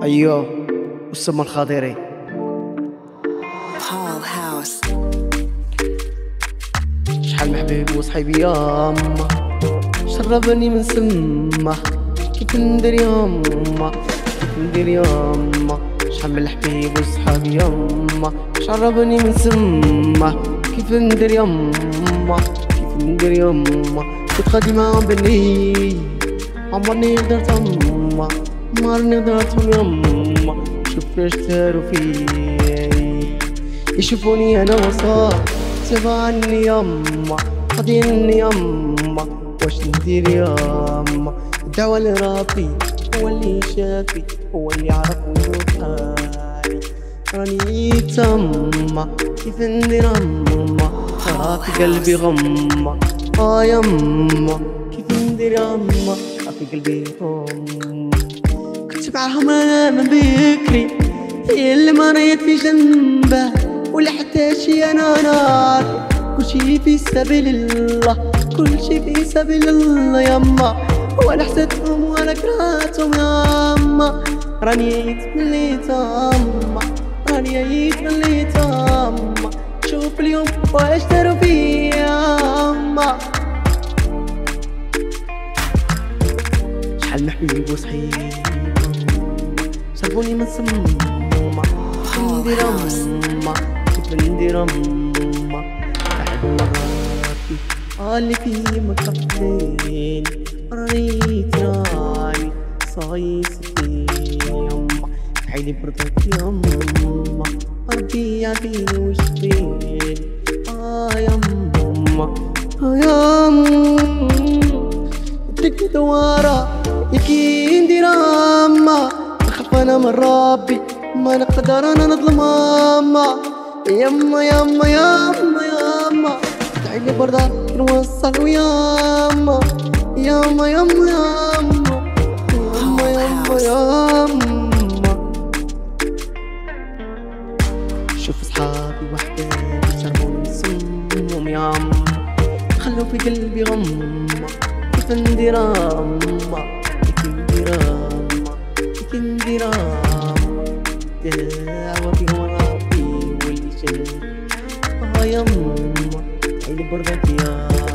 أيوه والسما الخضيري Paul House. شحال من حبيب وصحيبي ياما شربني من سما كيف ندير ياما كيف ندير ياما شحال من الحبيب وصحابي ياما شربني من سما كيف ندير ياما كيف ندير ياما كنت غادي معاهم بني عمرني قدرت ياما عمرني قدرتهم ياما شوف فاش دارو فيا يشوفوني انا وصاح سيبا عني ياما خاضيني ياما واش ندير ياما الدعوة لربي هو اللي شافي هو اللي عرف وين حالي راني تما كيف ندير ياما في قلبي غمة ياما كيف ندير ياما في قلبي غمة كنت معاهم انا من بكري هي اللي مريت في جنبه ولا حتى شي انا نار كلشي في سبيل الله كلشي في سبيل الله ياما ولا حسدتهم ولا كرهتهم ياما راني عييت ملي تاما راني عييت ملي تاما شوف اليوم واش دارو فيا ياما شحال من حبيب وصحيب شربوني من سما كيف ندير ياما كيف ندير ياما بعد مراتي اللي فيه مكفين راني تراني صايص فين ياما عيني بردت ياما ربي يعافيني وش فين ياما ياما تك دوارة يكي ندير ياما نخاف انا من ربي ما نقدر انا نظلم ياما ياما ياما ياما تعيني بردا نوصل وياما ياما ياما ياما ياما ياما ياما شوف صحابي وحداني شربوني سمهم ياما خلوا في قلبي غمة كيف ندير ياما كيف ندير ياما كيف ندير ياما دعوة فيهم ربي واللي شاف ياما عيني بردت ياما